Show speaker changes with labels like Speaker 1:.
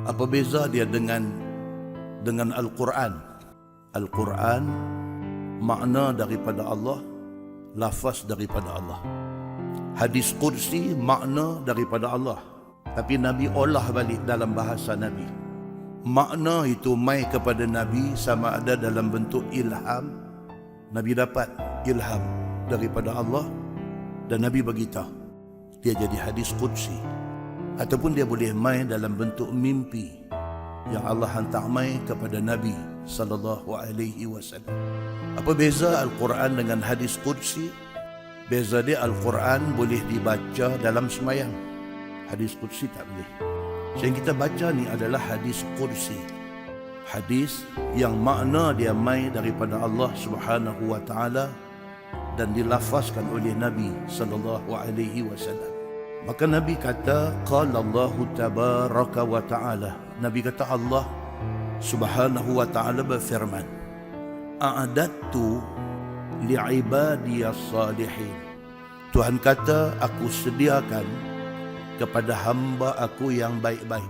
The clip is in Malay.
Speaker 1: Apa beza dia dengan Al-Quran? Al-Quran makna daripada Allah, lafaz daripada Allah. Hadis Qudsi makna daripada Allah, tapi Nabi olah balik dalam bahasa Nabi. Makna itu mai kepada Nabi sama ada dalam bentuk ilham. Nabi dapat ilham daripada Allah dan Nabi beritahu, dia jadi hadis Qudsi. Ataupun dia boleh mai dalam bentuk mimpi yang Allah hantar mai kepada Nabi sallallahu alaihi wasallam. Apa beza Al-Quran dengan hadis Qudsi? Beza dia, Al-Quran boleh dibaca dalam semayang, hadis Qudsi tak boleh. Yang kita baca ni adalah hadis Qudsi, hadis yang makna dia mai daripada Allah Subhanahu wa taala dan dilafazkan oleh Nabi sallallahu alaihi wasallam. Maka Nabi kata, qala Allahu tabaraka wa ta'ala. Nabi kata Allah Subhanahu wa ta'ala berfirman, a'adattu li'ibadiyas salihin. Tuhan kata, aku sediakan kepada hamba aku yang baik-baik.